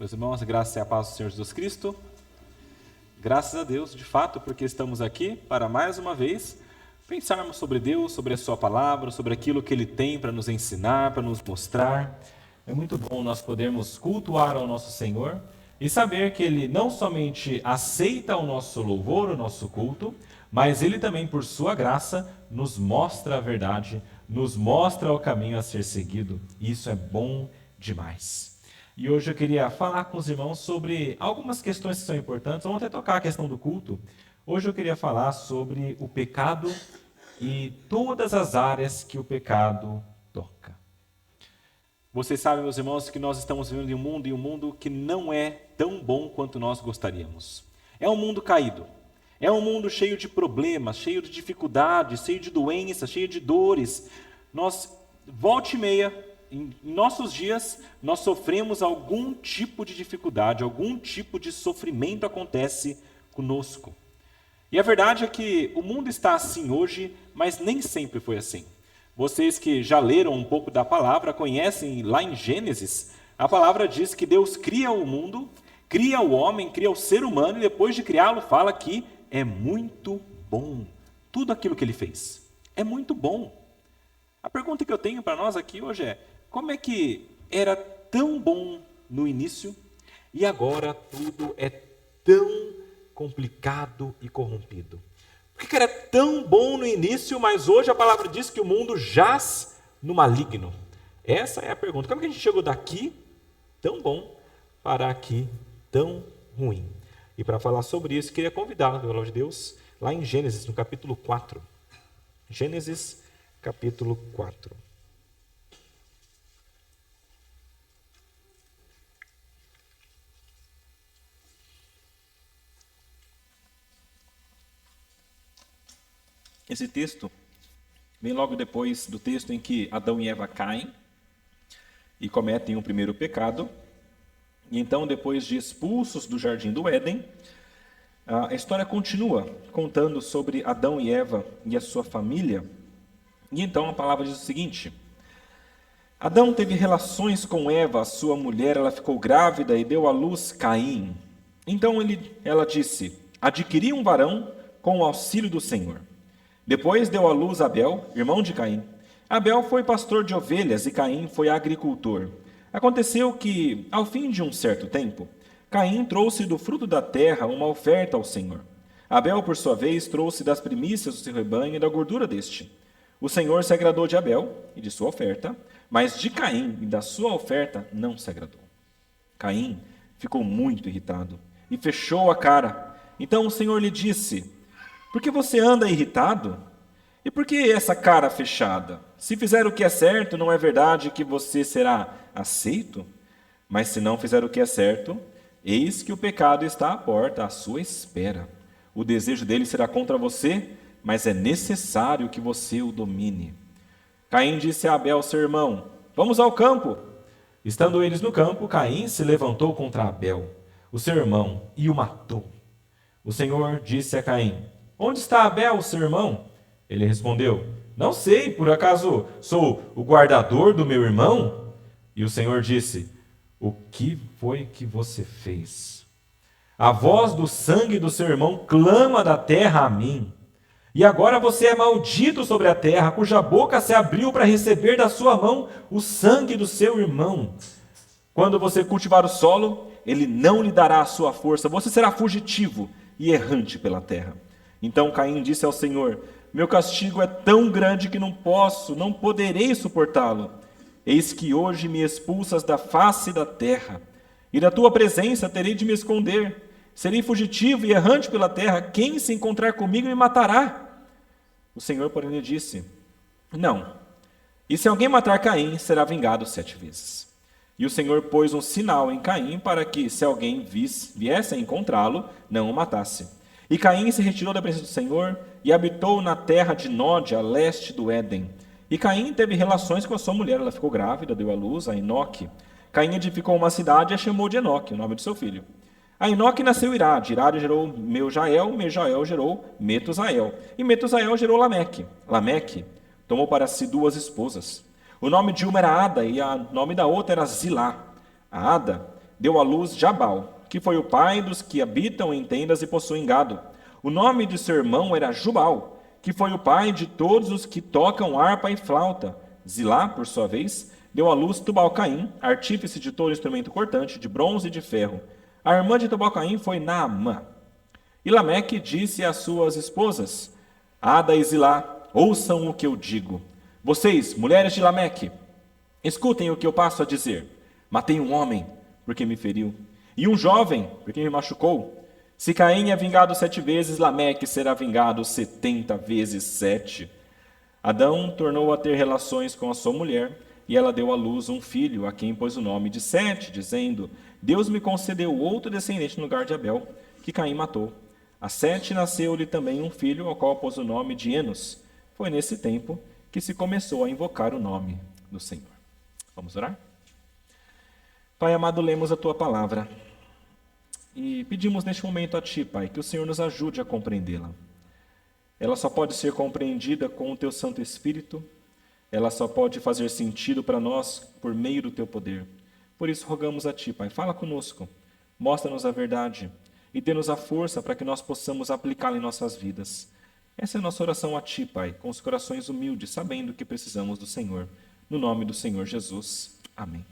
Meus irmãos, a graça e a paz do Senhor Jesus Cristo. Graças a Deus, de fato, porque estamos aqui para mais uma vez pensarmos sobre Deus, sobre a sua palavra, sobre aquilo que Ele tem para nos ensinar, para nos mostrar. É muito bom nós podermos cultuar ao nosso Senhor e saber que Ele não somente aceita o nosso louvor, o nosso culto, mas Ele também, por sua graça, nos mostra a verdade, nos mostra o caminho a ser seguido. E isso é bom demais. E hoje eu queria falar com os irmãos sobre algumas questões que são importantes. Vamos até tocar a questão do culto. Hoje eu queria falar sobre o pecado e todas as áreas que o pecado toca. Vocês sabem, meus irmãos, que nós estamos vivendo em um mundo que não é tão bom quanto nós gostaríamos. É um mundo caído. É um mundo cheio de problemas, cheio de dificuldades, cheio de doenças, cheio de dores. Nós, volta e meia, em nossos dias, nós sofremos algum tipo de dificuldade, algum tipo de sofrimento acontece conosco. E a verdade é que o mundo está assim hoje, mas nem sempre foi assim. Vocês que já leram um pouco da palavra, conhecem lá em Gênesis, a palavra diz que Deus cria o mundo, cria o homem, cria o ser humano, e depois de criá-lo fala que é muito bom. Tudo aquilo que ele fez é muito bom. A pergunta que eu tenho para nós aqui hoje é: como é que era tão bom no início e agora tudo é tão complicado e corrompido? Por que era tão bom no início, mas hoje a palavra diz que o mundo jaz no maligno? Essa é a pergunta. Como é que a gente chegou daqui tão bom para aqui tão ruim? E para falar sobre isso, queria convidá-lo, pelo amor de Deus, lá em Gênesis, no capítulo 4. Gênesis, capítulo 4. Esse texto vem logo depois do texto em que Adão e Eva caem e cometem o primeiro pecado. E então, depois de expulsos do jardim do Éden, a história continua contando sobre Adão e Eva e a sua família. E então a palavra diz o seguinte: Adão teve relações com Eva, sua mulher, ela ficou grávida e deu à luz Caim. Então ela disse: adquiri um varão com o auxílio do Senhor. Depois deu à luz Abel, irmão de Caim. Abel foi pastor de ovelhas e Caim foi agricultor. Aconteceu que, ao fim de um certo tempo, Caim trouxe do fruto da terra uma oferta ao Senhor. Abel, por sua vez, trouxe das primícias do seu rebanho e da gordura deste. O Senhor se agradou de Abel e de sua oferta, mas de Caim e da sua oferta não se agradou. Caim ficou muito irritado e fechou a cara. Então o Senhor lhe disse: por que você anda irritado? E por que essa cara fechada? Se fizer o que é certo, não é verdade que você será aceito? Mas se não fizer o que é certo, eis que o pecado está à porta, à sua espera. O desejo dele será contra você, mas é necessário que você o domine. Caim disse a Abel, seu irmão: vamos ao campo. Estando eles no campo, Caim se levantou contra Abel, o seu irmão, e o matou. O Senhor disse a Caim: onde está Abel, seu irmão? Ele respondeu: não sei, por acaso sou o guardador do meu irmão? E o Senhor disse: o que foi que você fez? A voz do sangue do seu irmão clama da terra a mim. E agora você é maldito sobre a terra, cuja boca se abriu para receber da sua mão o sangue do seu irmão. Quando você cultivar o solo, ele não lhe dará a sua força, você será fugitivo e errante pela terra. Então Caim disse ao Senhor: meu castigo é tão grande que não poderei suportá-lo. Eis que hoje me expulsas da face da terra, e da tua presença terei de me esconder. Serei fugitivo e errante pela terra, quem se encontrar comigo me matará. O Senhor, porém, lhe disse: não, e se alguém matar Caim, será vingado 7 vezes. E o Senhor pôs um sinal em Caim para que, se alguém viesse a encontrá-lo, não o matasse. E Caim se retirou da presença do Senhor e habitou na terra de Nod, a leste do Éden. E Caim teve relações com a sua mulher, ela ficou grávida, deu à luz a Enoque. Caim edificou uma cidade e a chamou de Enoque, o nome do seu filho. A Enoque nasceu Irade, Irade gerou Meujael, Meujael gerou Metusael, e Metusael gerou Lameque. Lameque tomou para si 2 esposas. O nome de uma era Ada e o nome da outra era Zilá. A Ada deu à luz Jabal, que foi o pai dos que habitam em tendas e possuem gado. O nome de seu irmão era Jubal, que foi o pai de todos os que tocam harpa e flauta. Zilá, por sua vez, deu à luz Tubal-Caim, artífice de todo instrumento cortante, de bronze e de ferro. A irmã de Tubal-Caim foi Naamã. E Lameque disse às suas esposas: Ada e Zilá, ouçam o que eu digo. Vocês, mulheres de Lameque, escutem o que eu passo a dizer. Matei um homem, porque me feriu, e um jovem, porque me machucou. Se Caim é vingado 7 vezes, Lameque será vingado 70 vezes 7. Adão tornou a ter relações com a sua mulher, e ela deu à luz um filho, a quem pôs o nome de Sete, dizendo: Deus me concedeu outro descendente no lugar de Abel, que Caim matou. A Sete nasceu-lhe também um filho, ao qual pôs o nome de Enos. Foi nesse tempo que se começou a invocar o nome do Senhor. Vamos orar? Pai amado, lemos a Tua palavra e pedimos neste momento a Ti, Pai, que o Senhor nos ajude a compreendê-la. Ela só pode ser compreendida com o Teu Santo Espírito, ela só pode fazer sentido para nós por meio do Teu poder. Por isso rogamos a Ti, Pai, fala conosco, mostra-nos a verdade e dê-nos a força para que nós possamos aplicá-la em nossas vidas. Essa é a nossa oração a Ti, Pai, com os corações humildes, sabendo que precisamos do Senhor. No nome do Senhor Jesus. Amém.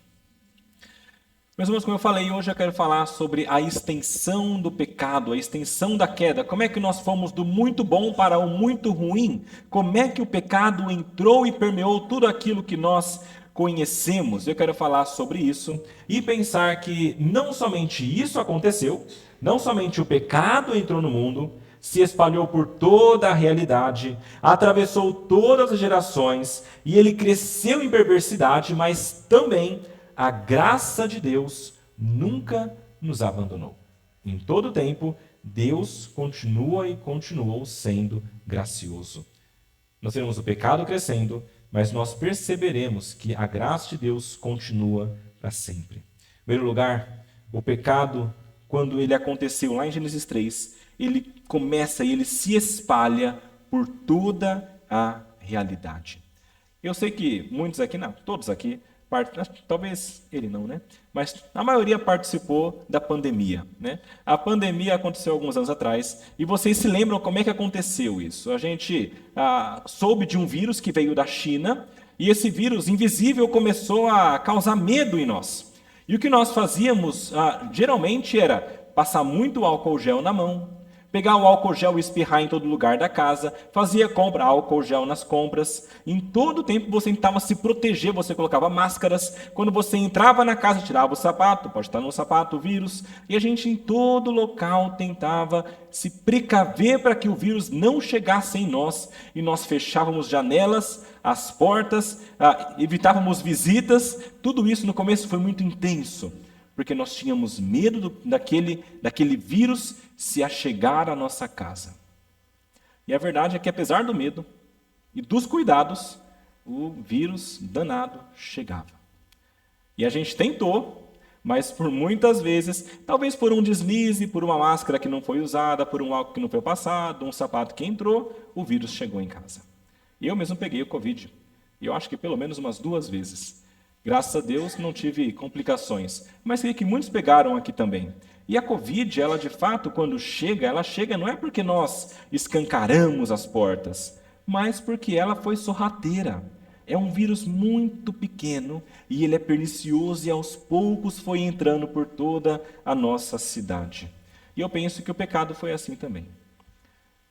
Meus irmãos, como eu falei, hoje eu quero falar sobre a extensão do pecado, a extensão da queda. Como é que nós fomos do muito bom para o muito ruim? Como é que o pecado entrou e permeou tudo aquilo que nós conhecemos? Eu quero falar sobre isso e pensar que não somente isso aconteceu, não somente o pecado entrou no mundo, se espalhou por toda a realidade, atravessou todas as gerações e ele cresceu em perversidade, mas também a graça de Deus nunca nos abandonou. Em todo tempo, Deus continua e continuou sendo gracioso. Nós vemos o pecado crescendo, mas nós perceberemos que a graça de Deus continua para sempre. Em primeiro lugar, o pecado, quando ele aconteceu lá em Gênesis 3, ele começa e ele se espalha por toda a realidade. Eu sei que muitos aqui, não, todos aqui, talvez ele não, né? Mas a maioria participou da pandemia, né? A pandemia aconteceu alguns anos atrás e vocês se lembram como é que aconteceu isso? A gente soube de um vírus que veio da China e esse vírus invisível começou a causar medo em nós. E o que nós fazíamos geralmente era passar muito álcool gel na mão, pegar o álcool gel e espirrar em todo lugar da casa, fazia compra, álcool gel nas compras. Em todo o tempo você tentava se proteger, você colocava máscaras. Quando você entrava na casa, tirava o sapato, pode estar no sapato o vírus. E a gente em todo local tentava se precaver para que o vírus não chegasse em nós. E nós fechávamos janelas, as portas, evitávamos visitas. Tudo isso no começo foi muito intenso, porque nós tínhamos medo daquele vírus se achegar à nossa casa. E a verdade é que, apesar do medo e dos cuidados, o vírus danado chegava. E a gente tentou, mas por muitas vezes, talvez por um deslize, por uma máscara que não foi usada, por um álcool que não foi passado, um sapato que entrou, o vírus chegou em casa. E eu mesmo peguei o Covid. E eu acho que pelo menos umas 2 vezes. Graças a Deus não tive complicações, mas sei que muitos pegaram aqui também. E a Covid, ela de fato, quando chega, ela chega não é porque nós escancaramos as portas, mas porque ela foi sorrateira. É um vírus muito pequeno e ele é pernicioso e aos poucos foi entrando por toda a nossa cidade. E eu penso que o pecado foi assim também.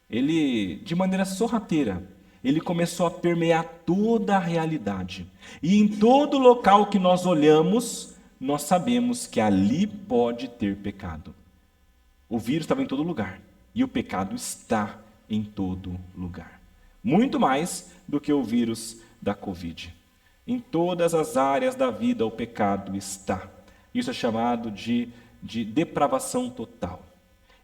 Ele, de maneira sorrateira, ele começou a permear toda a realidade. E em todo local que nós olhamos, nós sabemos que ali pode ter pecado. O vírus estava em todo lugar. E o pecado está em todo lugar. Muito mais do que o vírus da Covid. Em todas as áreas da vida o pecado está. Isso é chamado de depravação total.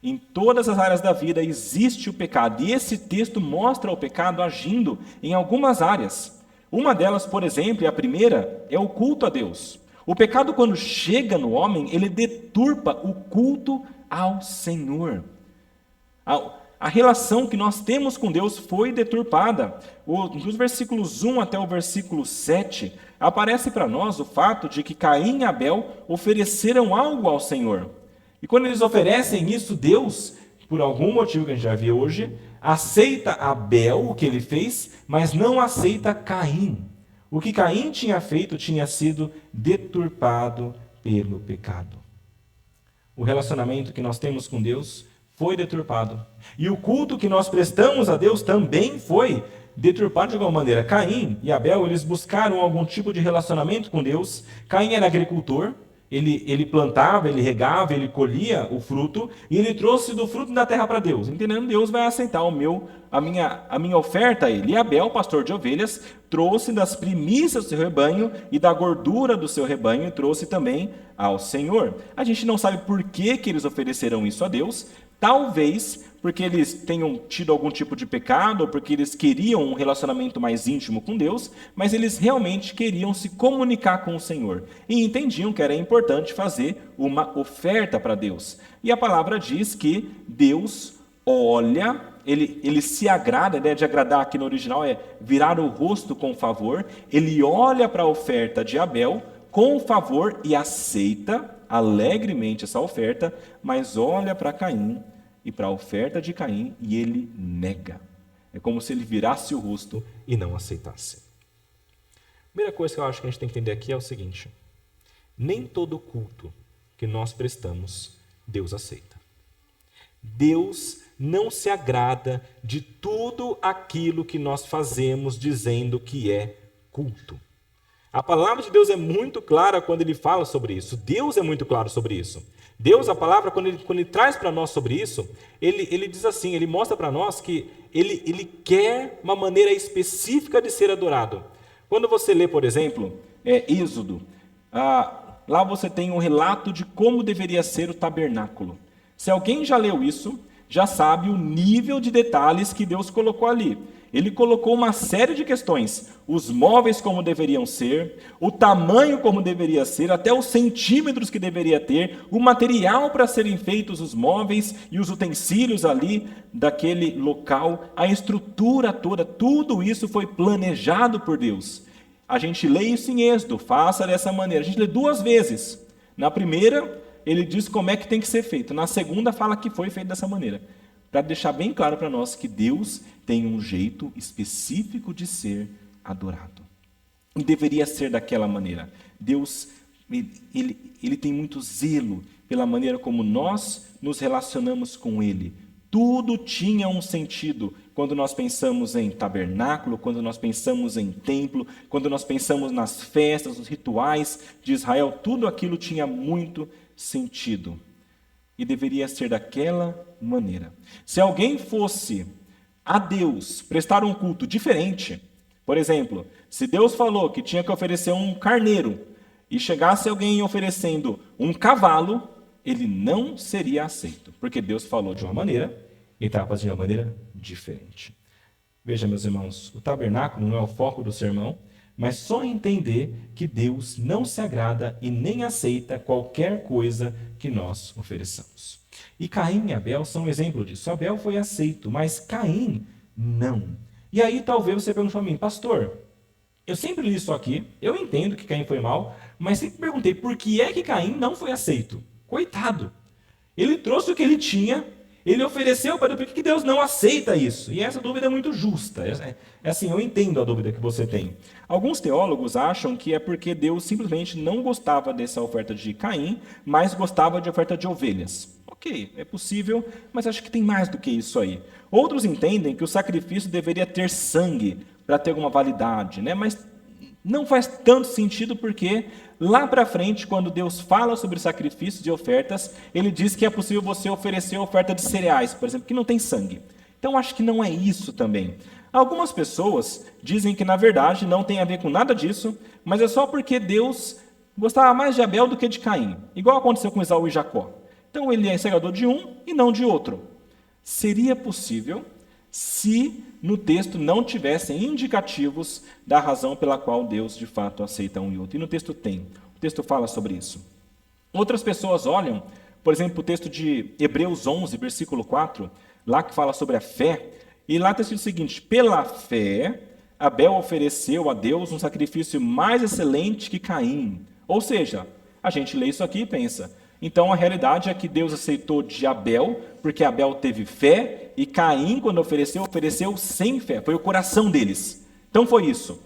Em todas as áreas da vida existe o pecado. E esse texto mostra o pecado agindo em algumas áreas. Uma delas, por exemplo, e a primeira, é o culto a Deus. O pecado, quando chega no homem, ele deturpa o culto ao Senhor. a relação que nós temos com Deus foi deturpada. Dos versículos 1 até o versículo 7, aparece para nós o fato de que Caim e Abel ofereceram algo ao Senhor. E quando eles oferecem isso, Deus, por algum motivo que a gente já viu hoje, aceita Abel, o que ele fez, mas não aceita Caim. O que Caim tinha feito tinha sido deturpado pelo pecado. O relacionamento que nós temos com Deus foi deturpado. E o culto que nós prestamos a Deus também foi deturpado de alguma maneira. Caim e Abel, eles buscaram algum tipo de relacionamento com Deus. Caim era agricultor, ele plantava, ele regava, ele colhia o fruto, e ele trouxe do fruto da terra para Deus. Entendendo, Deus vai aceitar a minha oferta a ele. E Abel, pastor de ovelhas, trouxe das primícias do seu rebanho e da gordura do seu rebanho, e trouxe também ao Senhor. A gente não sabe por que eles ofereceram isso a Deus. Talvez porque eles tenham tido algum tipo de pecado, ou porque eles queriam um relacionamento mais íntimo com Deus, mas eles realmente queriam se comunicar com o Senhor. E entendiam que era importante fazer uma oferta para Deus. E a palavra diz que Deus olha, ele se agrada, a ideia de agradar aqui no original é virar o rosto com favor, ele olha para a oferta de Abel com favor e aceita alegremente essa oferta, mas olha para Caim e para a oferta de Caim e ele nega. É como se ele virasse o rosto e não aceitasse. A primeira coisa que eu acho que a gente tem que entender aqui é o seguinte: nem todo culto que nós prestamos, Deus aceita. Deus não se agrada de tudo aquilo que nós fazemos dizendo que é culto. A palavra de Deus é muito clara quando ele fala sobre isso. Deus é muito claro sobre isso. Deus, a palavra, quando ele traz para nós sobre isso, ele diz assim, ele mostra para nós que ele quer uma maneira específica de ser adorado. Quando você lê, por exemplo, Êxodo, lá você tem um relato de como deveria ser o tabernáculo. Se alguém já leu isso, já sabe o nível de detalhes que Deus colocou ali. Ele colocou uma série de questões, os móveis como deveriam ser, o tamanho como deveria ser, até os centímetros que deveria ter, o material para serem feitos os móveis e os utensílios ali daquele local, a estrutura toda, tudo isso foi planejado por Deus. A gente lê isso em Êxodo, faça dessa maneira. A gente lê 2 vezes. Na primeira, ele diz como é que tem que ser feito. Na segunda, fala que foi feito dessa maneira. Para deixar bem claro para nós que Deus tem um jeito específico de ser adorado. E deveria ser daquela maneira. Deus, ele tem muito zelo pela maneira como nós nos relacionamos com Ele. Tudo tinha um sentido quando nós pensamos em tabernáculo, quando nós pensamos em templo, quando nós pensamos nas festas, nos rituais de Israel. Tudo aquilo tinha muito sentido. E deveria ser daquela maneira. Se alguém fosse a Deus prestar um culto diferente, por exemplo, se Deus falou que tinha que oferecer um carneiro e chegasse alguém oferecendo um cavalo, ele não seria aceito, porque Deus falou de uma maneira e estava fazendo de uma maneira diferente. Veja, meus irmãos, o tabernáculo não é o foco do sermão, mas só entender que Deus não se agrada e nem aceita qualquer coisa que nós ofereçamos. E Caim e Abel são um exemplo disso. Abel foi aceito, mas Caim não. E aí talvez você pergunte para mim, pastor, eu sempre li isso aqui, eu entendo que Caim foi mal, mas sempre perguntei por que é que Caim não foi aceito? Coitado! Ele trouxe o que ele tinha, ele ofereceu para Deus, por que Deus não aceita isso? E essa dúvida é muito justa. É assim, eu entendo a dúvida que você tem. Alguns teólogos acham que é porque Deus simplesmente não gostava dessa oferta de Caim, mas gostava de oferta de ovelhas. Ok, é possível, mas acho que tem mais do que isso aí. Outros entendem que o sacrifício deveria ter sangue para ter alguma validade, né? Mas não faz tanto sentido porque lá para frente, quando Deus fala sobre sacrifícios de ofertas, ele diz que é possível você oferecer oferta de cereais, por exemplo, que não tem sangue. Então, acho que não é isso também. Algumas pessoas dizem que, na verdade, não tem a ver com nada disso, mas é só porque Deus gostava mais de Abel do que de Caim, igual aconteceu com Esaú e Jacó. Então, ele é encerrador de um e não de outro. Seria possível se no texto não tivessem indicativos da razão pela qual Deus de fato aceita um e outro. E no texto tem. O texto fala sobre isso. Outras pessoas olham, por exemplo, o texto de Hebreus 11, versículo 4. lá que fala sobre a fé, e lá está escrito o seguinte: pela fé, Abel ofereceu a Deus um sacrifício mais excelente que Caim. Ou seja, a gente lê isso aqui e pensa, então a realidade é que Deus aceitou de Abel, porque Abel teve fé, e Caim, quando ofereceu sem fé, foi o coração deles. Então foi isso.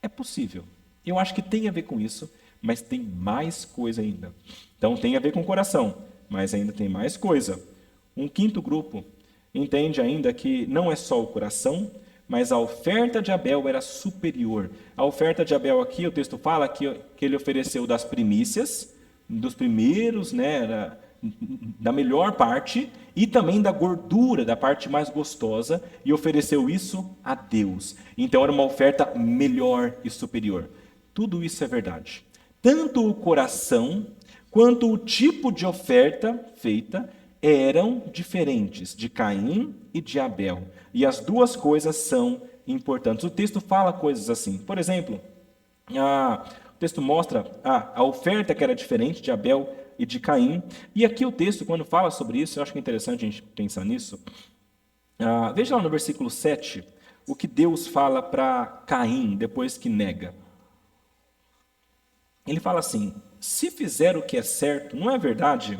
É possível. Eu acho que tem a ver com isso, mas tem mais coisa ainda. Então tem a ver com o coração, mas ainda tem mais coisa. Um quinto grupo entende ainda que não é só o coração, mas a oferta de Abel era superior. A oferta de Abel aqui, o texto fala que ele ofereceu das primícias, dos primeiros, né, da melhor parte, e também da gordura, da parte mais gostosa, e ofereceu isso a Deus. Então era uma oferta melhor e superior. Tudo isso é verdade. Tanto o coração quanto o tipo de oferta feita eram diferentes de Caim e de Abel. E as duas coisas são importantes. O texto fala coisas assim. Por exemplo, o texto mostra a oferta que era diferente de Abel e de Caim. E aqui o texto, quando fala sobre isso, eu acho que é interessante a gente pensar nisso. Veja lá no versículo 7, o que Deus fala para Caim depois que nega. Ele fala assim: se fizer o que é certo, não é verdade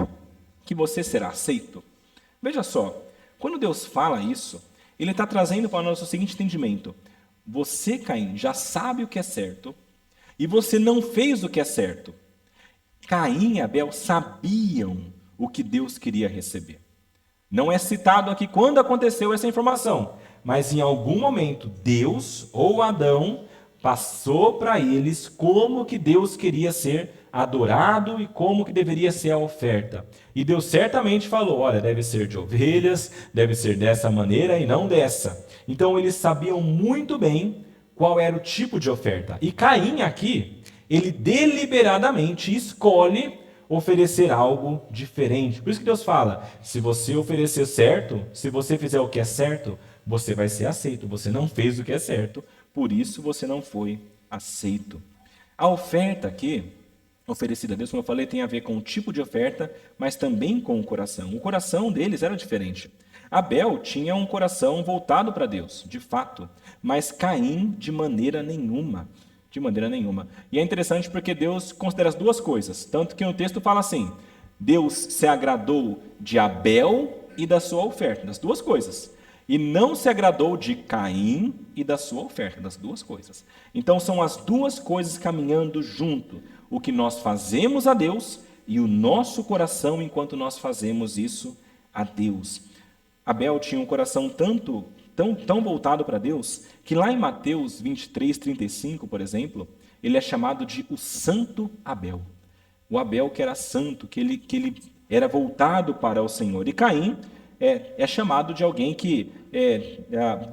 que você será aceito? Veja só, quando Deus fala isso, Ele está trazendo para nós o seguinte entendimento: você, Caim, já sabe o que é certo e você não fez o que é certo. Caim e Abel sabiam o que Deus queria receber. Não é citado aqui quando aconteceu essa informação, mas em algum momento Deus ou Adão passou para eles como que Deus queria ser adorado e como que deveria ser a oferta. E Deus certamente falou: olha, deve ser de ovelhas, deve ser dessa maneira e não dessa. Então eles sabiam muito bem qual era o tipo de oferta. E Caim aqui, ele deliberadamente escolhe oferecer algo diferente. Por isso que Deus fala: se você oferecer certo, se você fizer o que é certo, você vai ser aceito. Você não fez o que é certo, por isso você não foi aceito. A oferta aqui, oferecida a Deus, como eu falei, tem a ver com o tipo de oferta, mas também com o coração. O coração deles era diferente. Abel tinha um coração voltado para Deus, de fato, mas Caim de maneira nenhuma. De maneira nenhuma. E é interessante porque Deus considera as duas coisas. Tanto que no texto fala assim: Deus se agradou de Abel e da sua oferta, das duas coisas. E não se agradou de Caim e da sua oferta, das duas coisas. Então são as duas coisas caminhando junto. O que nós fazemos a Deus e o nosso coração enquanto nós fazemos isso a Deus. Abel tinha um coração tão voltado para Deus, que lá em Mateus 23:35, por exemplo, ele é chamado de o Santo Abel. O Abel que era santo, que ele era voltado para o Senhor. E Caim é chamado de alguém que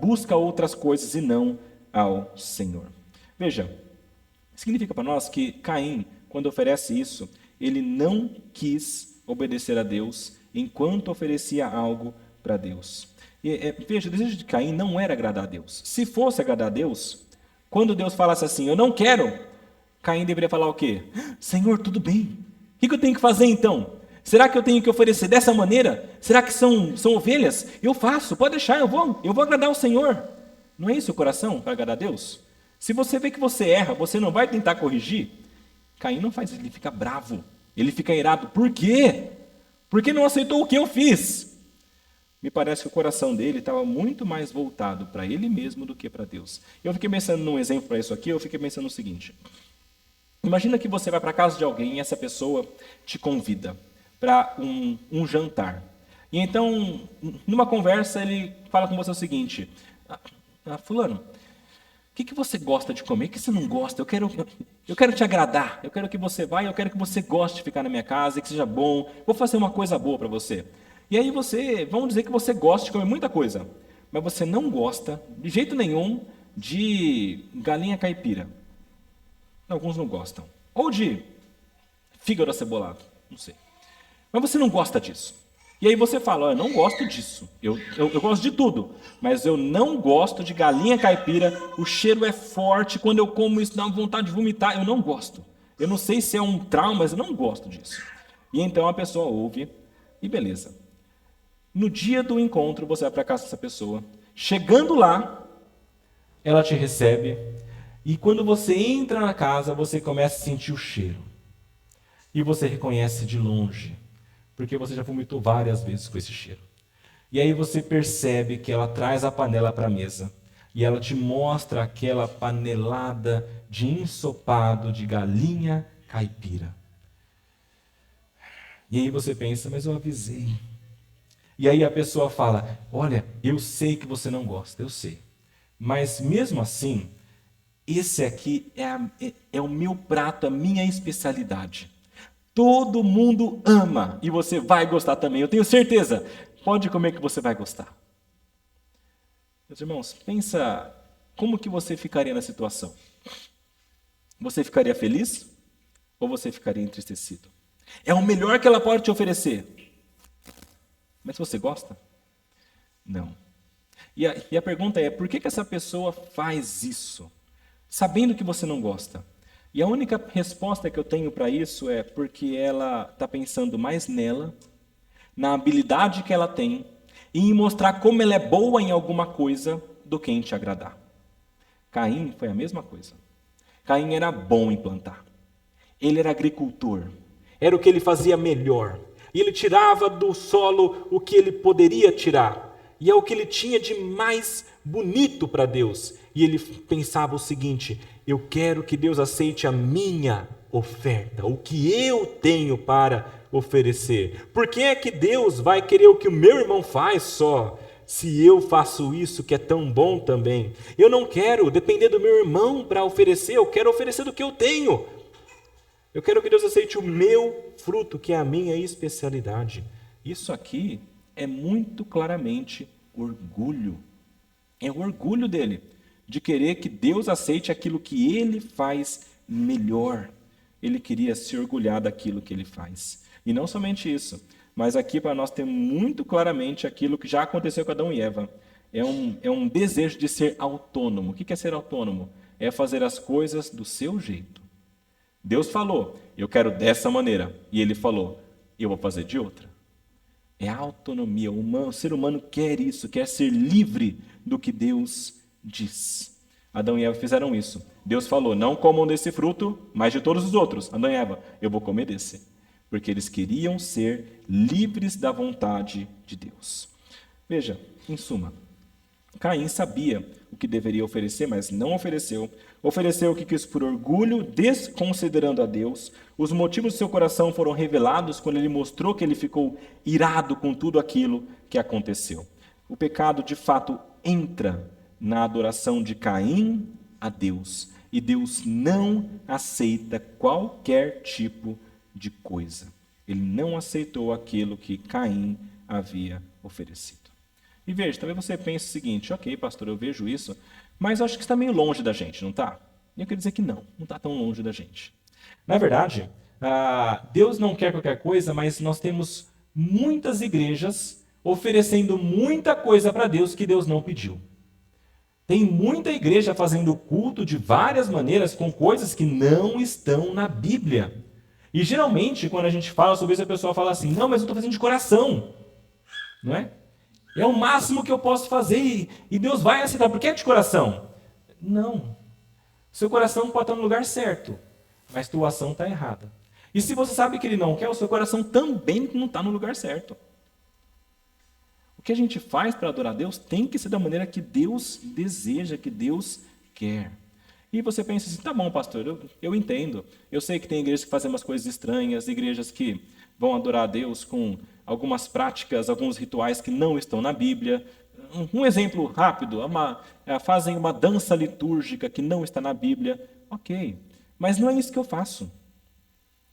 busca outras coisas e não ao Senhor. Veja, significa para nós que Caim, quando oferece isso, ele não quis obedecer a Deus enquanto oferecia algo para Deus. Veja, o desejo de Caim não era agradar a Deus. Se fosse agradar a Deus, quando Deus falasse assim: eu não quero, Caim deveria falar o quê? Senhor, tudo bem. O que eu tenho que fazer então? Será que eu tenho que oferecer dessa maneira? Será que são ovelhas? Eu faço, pode deixar, eu vou agradar o Senhor. Não é isso o coração para agradar a Deus? Se você vê que você erra, você não vai tentar corrigir? Caim não faz isso, ele fica bravo, ele fica irado. Por quê? Porque não aceitou o que eu fiz. Me parece que o coração dele estava muito mais voltado para ele mesmo do que para Deus. Eu fiquei pensando num exemplo para isso aqui, eu fiquei pensando no seguinte. Imagina que você vai para a casa de alguém e essa pessoa te convida para um jantar. E então, numa conversa, ele fala com você o seguinte: fulano, o que você gosta de comer? O que você não gosta? Eu quero te agradar. Eu quero que você vá, eu quero que você goste de ficar na minha casa, que seja bom. Vou fazer uma coisa boa para você. E aí vamos dizer que você gosta de comer muita coisa, mas você não gosta, de jeito nenhum, de galinha caipira. Alguns não gostam. Ou de fígado acebolado, não sei. Mas você não gosta disso. E aí você fala: eu não gosto disso. Eu gosto de tudo, mas eu não gosto de galinha caipira. O cheiro é forte. Quando eu como isso, dá vontade de vomitar. Eu não gosto. Eu não sei se é um trauma, mas eu não gosto disso. E então a pessoa ouve e beleza. No dia do encontro, você vai para a casa dessa pessoa. Chegando lá, ela te recebe. E quando você entra na casa, você começa a sentir o cheiro. E você reconhece de longe, porque você já vomitou várias vezes com esse cheiro. E aí você percebe que ela traz a panela para a mesa. E ela te mostra aquela panelada de ensopado de galinha caipira. E aí você pensa, mas eu avisei. E aí a pessoa fala, olha, eu sei que você não gosta, eu sei. Mas mesmo assim, esse aqui é o meu prato, a minha especialidade. Todo mundo ama e você vai gostar também, eu tenho certeza. Pode comer que você vai gostar. Meus irmãos, pensa como que você ficaria na situação. Você ficaria feliz ou você ficaria entristecido? É o melhor que ela pode te oferecer. Mas você gosta? Não. E a pergunta é, por que essa pessoa faz isso? Sabendo que você não gosta. E a única resposta que eu tenho para isso é porque ela está pensando mais nela, na habilidade que ela tem, e em mostrar como ela é boa em alguma coisa do que em te agradar. Caim foi a mesma coisa. Caim era bom em plantar. Ele era agricultor. Era o que ele fazia melhor. E ele tirava do solo o que ele poderia tirar. E é o que ele tinha de mais bonito para Deus. E ele pensava o seguinte, eu quero que Deus aceite a minha oferta, o que eu tenho para oferecer. Por que é que Deus vai querer o que o meu irmão faz só, se eu faço isso que é tão bom também? Eu não quero depender do meu irmão para oferecer, eu quero oferecer do que eu tenho. Eu quero que Deus aceite o meu fruto, que é a minha especialidade. Isso aqui é muito claramente orgulho. É o orgulho dele, de querer que Deus aceite aquilo que ele faz melhor. Ele queria se orgulhar daquilo que ele faz. E não somente isso, mas aqui para nós tem muito claramente aquilo que já aconteceu com Adão e Eva. É um desejo de ser autônomo. O que é ser autônomo? É fazer as coisas do seu jeito. Deus falou, eu quero dessa maneira. E ele falou, eu vou fazer de outra. É a autonomia. O ser humano quer isso, quer ser livre do que Deus diz. Adão e Eva fizeram isso. Deus falou, não comam desse fruto, mas de todos os outros. Adão e Eva, eu vou comer desse. Porque eles queriam ser livres da vontade de Deus. Veja, em suma, Caim sabia o que deveria oferecer, mas não ofereceu. Ofereceu o que quis por orgulho, desconsiderando a Deus. Os motivos do seu coração foram revelados quando ele mostrou que ele ficou irado com tudo aquilo que aconteceu. O pecado, de fato, entra na adoração de Caim a Deus. E Deus não aceita qualquer tipo de coisa. Ele não aceitou aquilo que Caim havia oferecido. E veja, talvez você pense o seguinte, ok, pastor, eu vejo isso, mas acho que está meio longe da gente, não está? E eu quero dizer que não está tão longe da gente. Na verdade, Deus não quer qualquer coisa, mas nós temos muitas igrejas oferecendo muita coisa para Deus que Deus não pediu. Tem muita igreja fazendo culto de várias maneiras com coisas que não estão na Bíblia. E geralmente, quando a gente fala sobre isso, a pessoa fala assim, não, mas eu estou fazendo de coração. Não é? É o máximo que eu posso fazer e Deus vai aceitar, porque é de coração. Não. Seu coração pode estar no lugar certo, mas tua ação está errada. E se você sabe que ele não quer, o seu coração também não está no lugar certo. O que a gente faz para adorar a Deus tem que ser da maneira que Deus deseja, que Deus quer. E você pensa assim, tá bom, pastor, eu entendo. Eu sei que tem igrejas que fazem umas coisas estranhas, igrejas que vão adorar a Deus com algumas práticas, alguns rituais que não estão na Bíblia. Um exemplo rápido, fazem uma dança litúrgica que não está na Bíblia. Ok, mas não é isso que eu faço.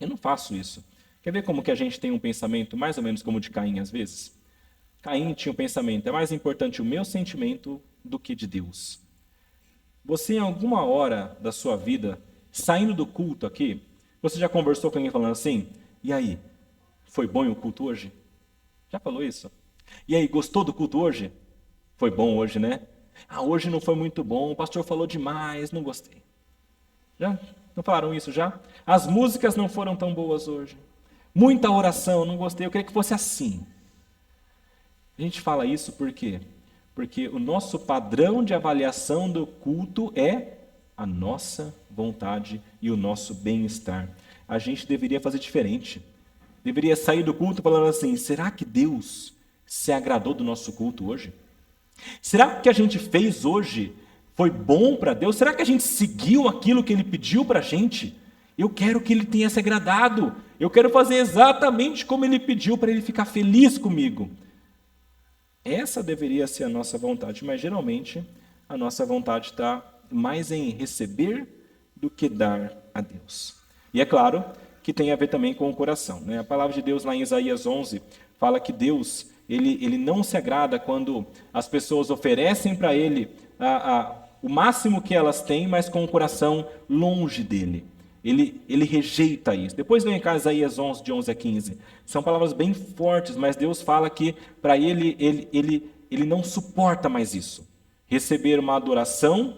Eu não faço isso. Quer ver como que a gente tem um pensamento mais ou menos como o de Caim às vezes? Caim tinha um pensamento, é mais importante o meu sentimento do que de Deus. Você, em alguma hora da sua vida, saindo do culto aqui, você já conversou com alguém falando assim, e aí, foi bom o culto hoje? Já falou isso? E aí, gostou do culto hoje? Foi bom hoje, né? Hoje não foi muito bom, o pastor falou demais, não gostei. Já? Não falaram isso já? As músicas não foram tão boas hoje. Muita oração, não gostei, eu queria que fosse assim. A gente fala isso por quê? Porque o nosso padrão de avaliação do culto é a nossa vontade e o nosso bem-estar. A gente deveria fazer diferente. Deveria sair do culto falando assim: será que Deus se agradou do nosso culto hoje? Será que o que a gente fez hoje foi bom para Deus? Será que a gente seguiu aquilo que Ele pediu para a gente? Eu quero que Ele tenha se agradado. Eu quero fazer exatamente como Ele pediu para Ele ficar feliz comigo. Essa deveria ser a nossa vontade, mas geralmente a nossa vontade está mais em receber do que dar a Deus. E é claro que tem a ver também com o coração, né? A palavra de Deus lá em Isaías 11 fala que Deus ele não se agrada quando as pessoas oferecem para Ele o máximo que elas têm, mas com o coração longe dEle. Ele rejeita isso. Depois vem cá Isaías 11, de 11 a 15. São palavras bem fortes, mas Deus fala que para ele não suporta mais isso. Receber uma adoração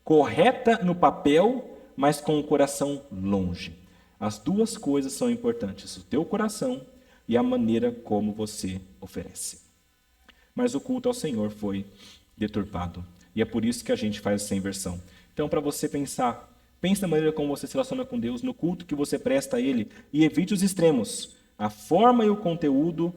correta no papel, mas com o coração longe. As duas coisas são importantes, o teu coração e a maneira como você oferece. Mas o culto ao Senhor foi deturpado. E é por isso que a gente faz essa inversão. Então, para você pensar, pense na maneira como você se relaciona com Deus, no culto que você presta a Ele, e evite os extremos. A forma e o conteúdo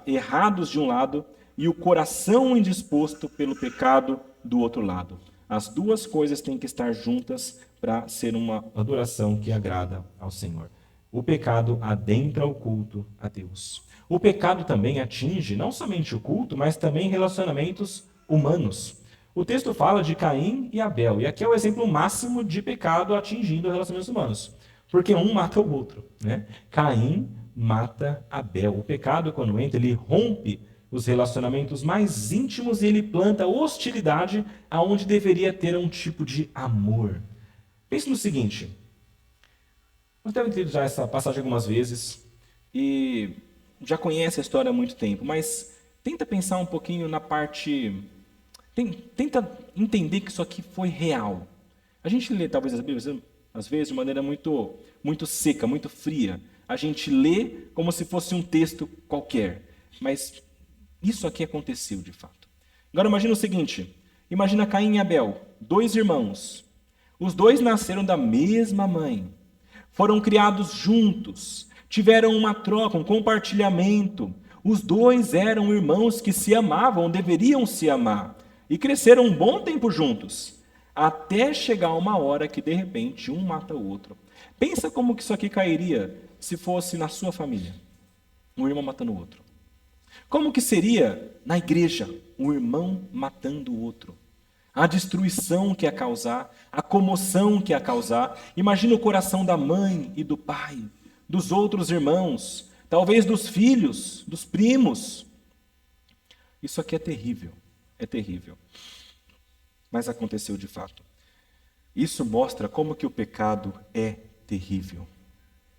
errados de um lado e o coração indisposto pelo pecado do outro lado. As duas coisas têm que estar juntas para ser uma adoração que agrada ao Senhor. O pecado adentra o culto a Deus. O pecado também atinge não somente o culto, mas também relacionamentos humanos. O texto fala de Caim e Abel, e aqui é o exemplo máximo de pecado atingindo relacionamentos humanos, porque um mata o outro, né? Caim mata Abel. O pecado, quando entra, ele rompe os relacionamentos mais íntimos e ele planta hostilidade aonde deveria ter um tipo de amor. Pense no seguinte, nós temos lido já essa passagem algumas vezes e já conhece a história há muito tempo, mas tenta pensar um pouquinho na parte... Tenta entender que isso aqui foi real. A gente lê talvez as Bíblias, às vezes, de maneira muito, muito seca, muito fria. A gente lê como se fosse um texto qualquer, mas isso aqui aconteceu de fato. Agora imagina o seguinte, imagina Caim e Abel, dois irmãos. Os dois nasceram da mesma mãe, foram criados juntos, tiveram uma troca, um compartilhamento. Os dois eram irmãos que se amavam, deveriam se amar, e cresceram um bom tempo juntos, até chegar uma hora que de repente um mata o outro. Pensa como que isso aqui cairia se fosse na sua família, um irmão matando o outro. Como que seria na igreja, um irmão matando o outro? A destruição que ia causar, a comoção que ia causar. Imagina o coração da mãe e do pai, dos outros irmãos, talvez dos filhos, dos primos. Isso aqui é terrível, é terrível. Mas aconteceu de fato. Isso mostra como que o pecado é terrível.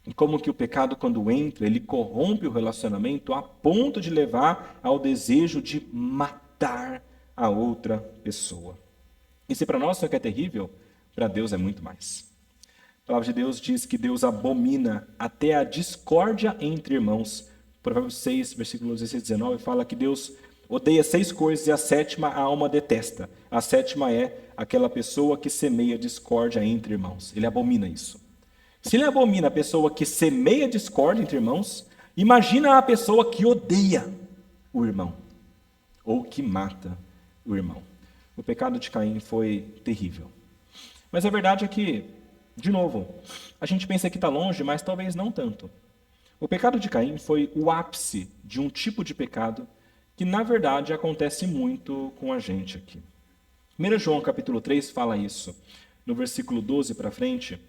E como que o pecado, quando entra, ele corrompe o relacionamento a ponto de levar ao desejo de matar a outra pessoa. E se para nós isso aqui é terrível, para Deus é muito mais. A palavra de Deus diz que Deus abomina até a discórdia entre irmãos. Provérbios 6, versículos 16 e 19, fala que Deus odeia 6 coisas e a sétima a alma detesta. A sétima é aquela pessoa que semeia discórdia entre irmãos. Ele abomina isso. Se ele abomina a pessoa que semeia discórdia entre irmãos, imagina a pessoa que odeia o irmão ou que mata o irmão. O pecado de Caim foi terrível. Mas a verdade é que, de novo, a gente pensa que está longe, mas talvez não tanto. O pecado de Caim foi o ápice de um tipo de pecado que, na verdade, acontece muito com a gente aqui. 1 João capítulo 3 fala isso. No versículo 12 para frente,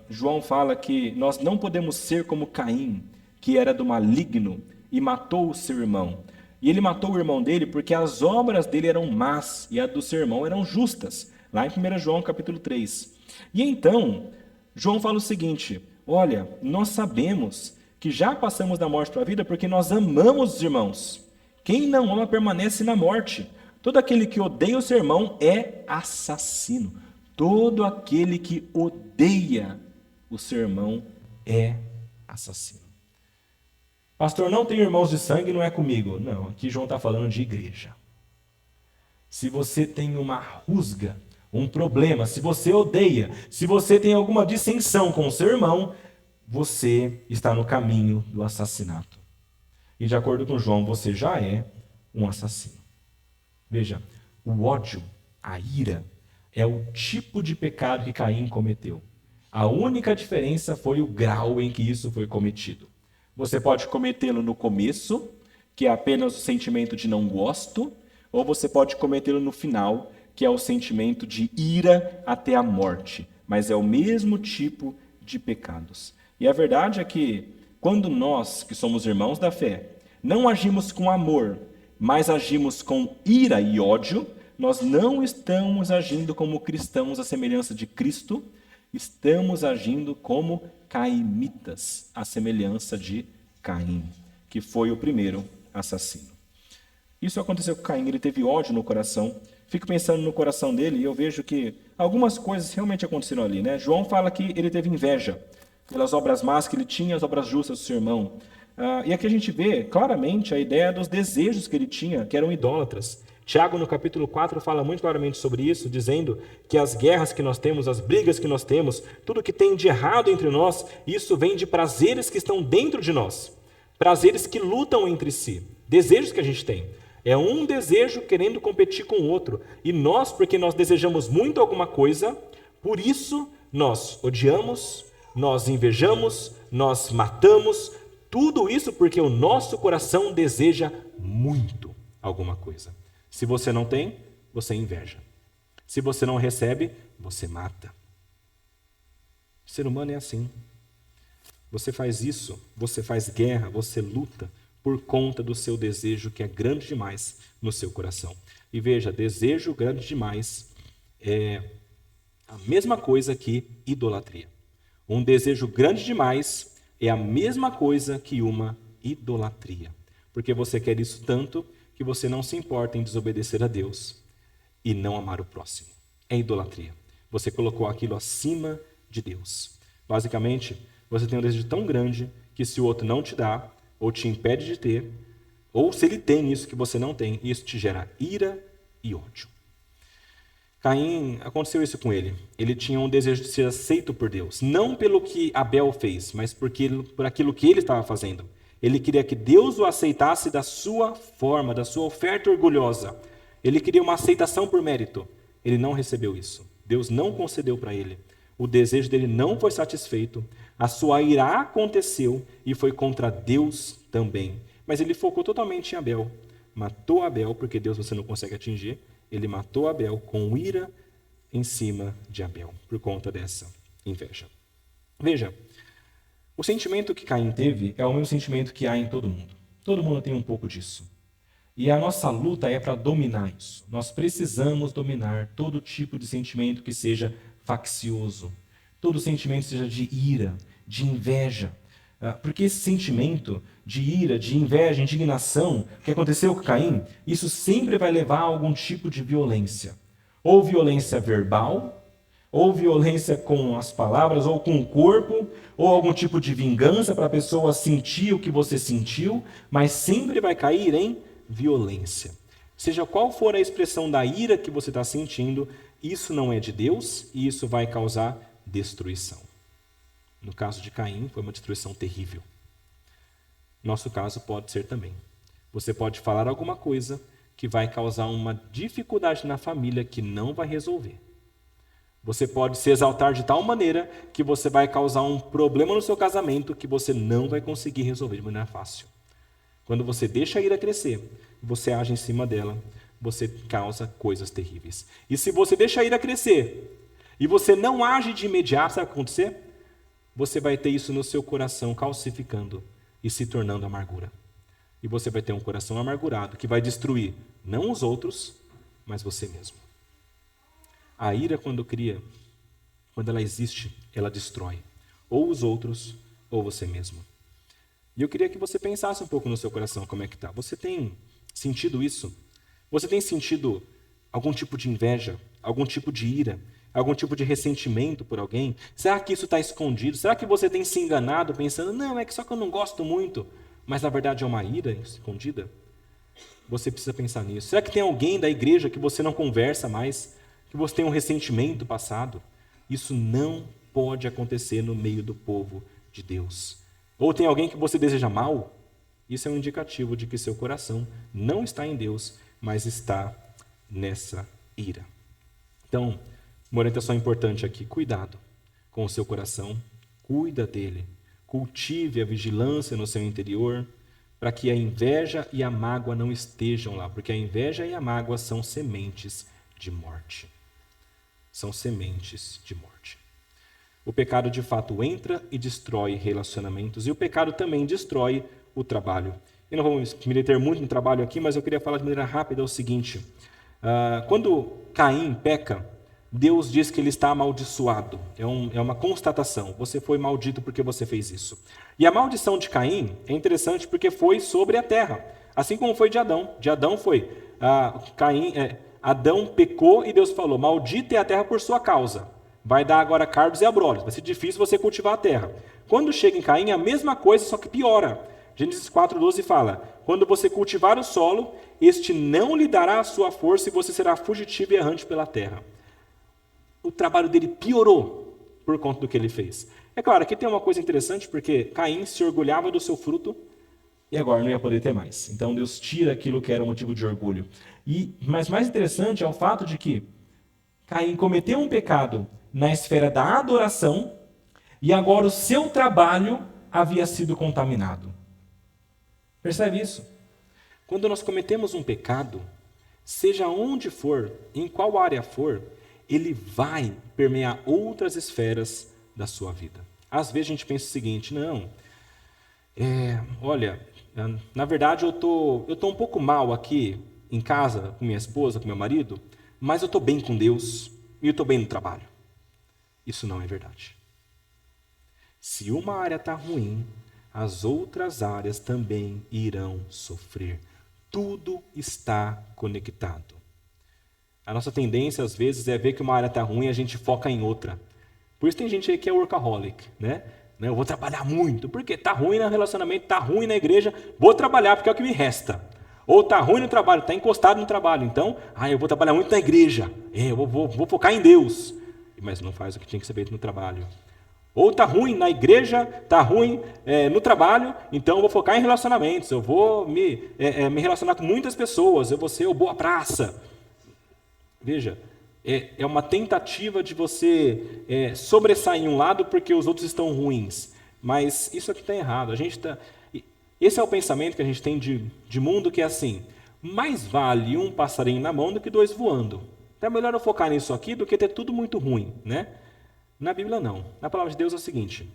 João fala que nós não podemos ser como Caim, que era do maligno e matou o seu irmão. E ele matou o irmão dele porque as obras dele eram más e a do seu irmão eram justas. Lá em 1 João capítulo 3. E então, João fala o seguinte, olha, nós sabemos que já passamos da morte para a vida porque nós amamos os irmãos. Quem não ama permanece na morte. Todo aquele que odeia o seu irmão é assassino. Todo aquele que odeia o seu irmão é assassino. A Pastor, não tem irmãos de sangue, não é comigo. Não, aqui João está falando de igreja. Se você tem uma rusga, um problema, se você odeia, se você tem alguma dissensão com o seu irmão, você está no caminho do assassinato. E de acordo com João, você já é um assassino. Veja, o ódio, a ira, é o tipo de pecado que Caim cometeu. A única diferença foi o grau em que isso foi cometido. Você pode cometê-lo no começo, que é apenas o sentimento de não gosto, ou você pode cometê-lo no final, que é o sentimento de ira até a morte. Mas é o mesmo tipo de pecados. E a verdade é que, quando nós, que somos irmãos da fé, não agimos com amor, mas agimos com ira e ódio, nós não estamos agindo como cristãos à semelhança de Cristo, estamos agindo como caimitas, à semelhança de Caim, que foi o primeiro assassino. Isso aconteceu com Caim, ele teve ódio no coração. Fico pensando no coração dele e eu vejo que algumas coisas realmente aconteceram ali, né? João fala que ele teve inveja pelas obras más que ele tinha, as obras justas do seu irmão. E aqui a gente vê claramente a ideia dos desejos que ele tinha, que eram idólatras. Tiago, no capítulo 4, fala muito claramente sobre isso, dizendo que as guerras que nós temos, as brigas que nós temos, tudo que tem de errado entre nós, isso vem de prazeres que estão dentro de nós. Prazeres que lutam entre si. Desejos que a gente tem. É um desejo querendo competir com o outro. E nós, porque nós desejamos muito alguma coisa, por isso nós odiamos, nós invejamos, nós matamos. Tudo isso porque o nosso coração deseja muito alguma coisa. Se você não tem, você inveja. Se você não recebe, você mata. O ser humano é assim. Você faz isso, você faz guerra, você luta por conta do seu desejo que é grande demais no seu coração. E veja, desejo grande demais é a mesma coisa que idolatria. Um desejo grande demais é a mesma coisa que uma idolatria. Porque você quer isso tanto que você não se importa em desobedecer a Deus e não amar o próximo. É idolatria. Você colocou aquilo acima de Deus. Basicamente, você tem um desejo tão grande que se o outro não te dá, ou te impede de ter, ou se ele tem isso que você não tem, isso te gera ira e ódio. Caim, aconteceu isso com ele. Ele tinha um desejo de ser aceito por Deus, não pelo que Abel fez, mas por aquilo que ele estava fazendo. Ele queria que Deus o aceitasse da sua forma, da sua oferta orgulhosa. Ele queria uma aceitação por mérito. Ele não recebeu isso. Deus não concedeu para ele. O desejo dele não foi satisfeito. A sua ira aconteceu e foi contra Deus também. Mas ele focou totalmente em Abel. Matou Abel, porque Deus você não consegue atingir. Ele matou Abel com ira em cima de Abel, por conta dessa inveja. Veja, o sentimento que Caim teve é o mesmo sentimento que há em todo mundo. Todo mundo tem um pouco disso. E a nossa luta é para dominar isso. Nós precisamos dominar todo tipo de sentimento que seja faccioso. Todo sentimento seja de ira, de inveja. Porque esse sentimento de ira, de inveja, indignação, que aconteceu com Caim, isso sempre vai levar a algum tipo de violência. Ou violência verbal, ou violência com as palavras, ou com o corpo, ou algum tipo de vingança para a pessoa sentir o que você sentiu, mas sempre vai cair em violência. Seja qual for a expressão da ira que você está sentindo, isso não é de Deus e isso vai causar destruição. No caso de Caim, foi uma destruição terrível. Nosso caso pode ser também. Você pode falar alguma coisa que vai causar uma dificuldade na família que não vai resolver. Você pode se exaltar de tal maneira que você vai causar um problema no seu casamento que você não vai conseguir resolver de maneira fácil. Quando você deixa a ira crescer, você age em cima dela, você causa coisas terríveis. E se você deixa a ira crescer e você não age de imediato, sabe o que vai acontecer? Você vai ter isso no seu coração calcificando e se tornando amargura. E você vai ter um coração amargurado que vai destruir não os outros, mas você mesmo. A ira, quando ela existe, ela destrói ou os outros ou você mesmo. E eu queria que você pensasse um pouco no seu coração como é que está. Você tem sentido isso? Você tem sentido algum tipo de inveja, algum tipo de ira, algum tipo de ressentimento por alguém? Será que isso está escondido? Será que você tem se enganado pensando, não, é que só que eu não gosto muito? mas na verdade é uma ira escondida? Você precisa pensar nisso. Será que tem alguém da igreja que você não conversa mais, que você tem um ressentimento passado? Isso não pode acontecer no meio do povo de Deus. Ou tem alguém que você deseja mal? Isso é um indicativo de que seu coração não está em Deus, mas está nessa ira. Então, uma orientação importante aqui: cuidado com o seu coração, cuida dele, cultive a vigilância no seu interior, para que a inveja e a mágoa não estejam lá, porque a inveja e a mágoa são sementes de morte. São sementes de morte. O pecado de fato entra e destrói relacionamentos, e o pecado também destrói o trabalho. Eu não vou me deter muito no trabalho aqui, mas eu queria falar de maneira rápida o seguinte: quando Caim peca, Deus diz que ele está amaldiçoado. É uma constatação. Você foi maldito porque você fez isso. E a maldição de Caim é interessante porque foi sobre a terra, assim como foi de Adão. De Adão foi Adão pecou e Deus falou: maldita é a terra por sua causa. Vai dar agora cardos e abrolhos. Vai ser difícil você cultivar a terra. Quando chega em Caim, a mesma coisa, só que piora. Gênesis 4:12 fala: quando você cultivar o solo, este não lhe dará a sua força e você será fugitivo e errante pela terra. O trabalho dele piorou por conta do que ele fez. É claro, aqui tem uma coisa interessante, porque Caim se orgulhava do seu fruto e agora não ia poder ter mais. Então Deus tira aquilo que era motivo de orgulho. Mas mais interessante é o fato de que Caim cometeu um pecado na esfera da adoração e agora o seu trabalho havia sido contaminado. Percebe isso? Quando nós cometemos um pecado, seja onde for, em qual área for, ele vai permear outras esferas da sua vida. Às vezes a gente pensa o seguinte: não, olha, na verdade eu tô um pouco mal aqui em casa com minha esposa, com meu marido, mas eu estou bem com Deus e eu estou bem no trabalho. Isso não é verdade. Se uma área está ruim, as outras áreas também irão sofrer. Tudo está conectado. A nossa tendência, às vezes, é ver que uma área está ruim e a gente foca em outra. Por isso tem gente aí que é workaholic, né? Eu vou trabalhar muito, porque está ruim no relacionamento, está ruim na igreja, vou trabalhar porque é o que me resta. Ou está ruim no trabalho, está encostado no trabalho, então, eu vou trabalhar muito na igreja, eu vou focar em Deus. Mas não faz o que tinha que ser feito no trabalho. Ou está ruim na igreja, está ruim no trabalho, então eu vou focar em relacionamentos, eu vou me relacionar com muitas pessoas, eu vou ser o boa praça. Veja, é uma tentativa de você sobressair em um lado porque os outros estão ruins. Mas isso aqui está errado. Esse é o pensamento que a gente tem de mundo, que é assim: mais vale um passarinho na mão do que dois voando. Então é melhor eu focar nisso aqui do que ter tudo muito ruim, né? Na Bíblia não. Na palavra de Deus é o seguinte: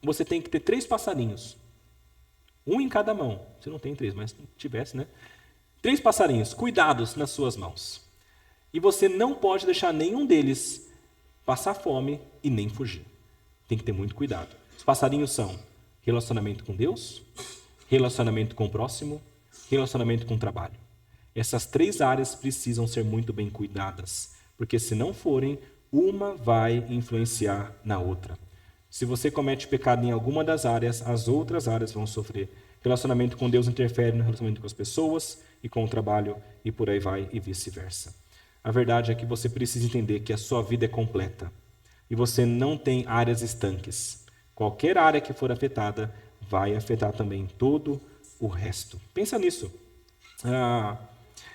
você tem que ter 3 passarinhos. Um em cada mão. Você não tem 3, mas se tivesse, né? 3 passarinhos cuidados nas suas mãos. E você não pode deixar nenhum deles passar fome e nem fugir. Tem que ter muito cuidado. Os passarinhos são relacionamento com Deus, relacionamento com o próximo, relacionamento com o trabalho. Essas 3 áreas precisam ser muito bem cuidadas, porque se não forem, uma vai influenciar na outra. Se você comete pecado em alguma das áreas, as outras áreas vão sofrer. Relacionamento com Deus interfere no relacionamento com as pessoas e com o trabalho, e por aí vai, e vice-versa. A verdade é que você precisa entender que a sua vida é completa e você não tem áreas estanques. Qualquer área que for afetada vai afetar também todo o resto. Pensa nisso.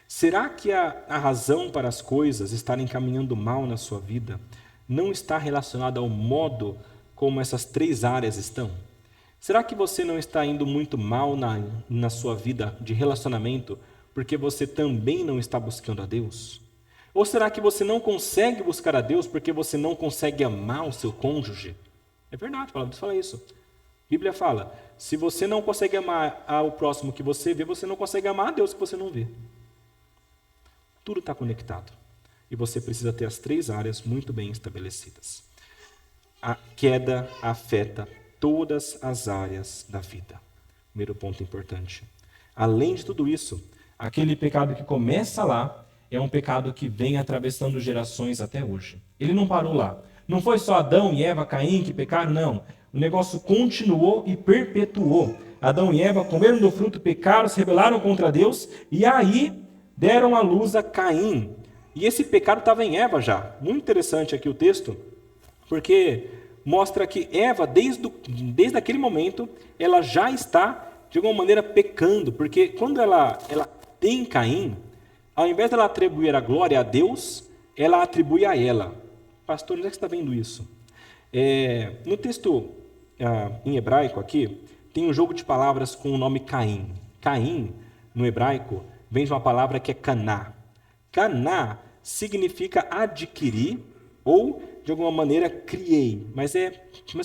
Será que a razão para as coisas estarem caminhando mal na sua vida não está relacionada ao modo como essas 3 áreas estão? Será que você não está indo muito mal na sua vida de relacionamento porque você também não está buscando a Deus? Ou será que você não consegue buscar a Deus porque você não consegue amar o seu cônjuge? É verdade, a palavra fala isso. A Bíblia fala: se você não consegue amar ao próximo que você vê, você não consegue amar a Deus que você não vê. Tudo está conectado. E você precisa ter as 3 áreas muito bem estabelecidas. A queda afeta todas as áreas da vida. Primeiro ponto importante. Além de tudo isso, aquele pecado que começa lá é um pecado que vem atravessando gerações até hoje. Ele não parou lá. Não foi só Adão e Eva, Caim que pecaram, não. O negócio continuou e perpetuou. Adão e Eva comeram do fruto, pecaram, se rebelaram contra Deus e aí deram à luz a Caim. E esse pecado estava em Eva já. Muito interessante aqui o texto, porque mostra que Eva, desde aquele momento, ela já está, de alguma maneira, pecando. Porque quando ela tem Caim, ao invés dela atribuir a glória a Deus, ela atribui a ela. Pastor, onde é que você está vendo isso? No texto em hebraico aqui, tem um jogo de palavras com o nome Caim. Caim, no hebraico, vem de uma palavra que é caná. Caná significa adquirir ou, de alguma maneira, criei. Mas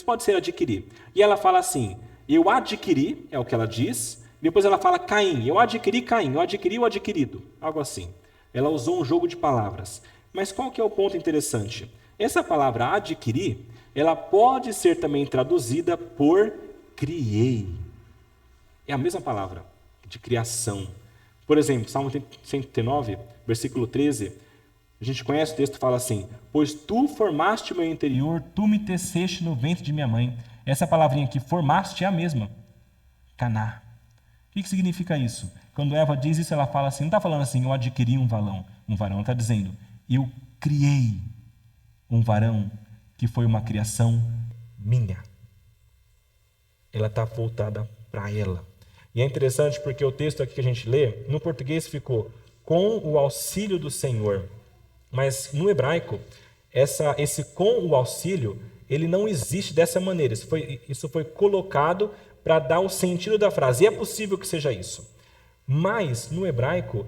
pode ser adquirir. E ela fala assim, eu adquiri, é o que ela diz. Depois ela fala Caim, eu adquiri Caim, eu adquiri o adquirido. Algo assim. Ela usou um jogo de palavras. Mas qual que é o ponto interessante? Essa palavra adquirir, ela pode ser também traduzida por criei. É a mesma palavra, de criação. Por exemplo, Salmo 139, versículo 13, a gente conhece o texto, fala assim, pois tu formaste o meu interior, tu me teceste no ventre de minha mãe. Essa palavrinha aqui, formaste, é a mesma. Caná. O que significa isso? Quando Eva diz isso, ela fala assim, não está falando assim, eu adquiri um varão. Ela está dizendo, eu criei um varão que foi uma criação minha. Ela está voltada para ela. E é interessante porque o texto aqui que a gente lê, no português ficou com o auxílio do Senhor. Mas no hebraico, esse com o auxílio, ele não existe dessa maneira. Isso foi colocado para dar o sentido da frase. E é possível que seja isso. Mas no hebraico,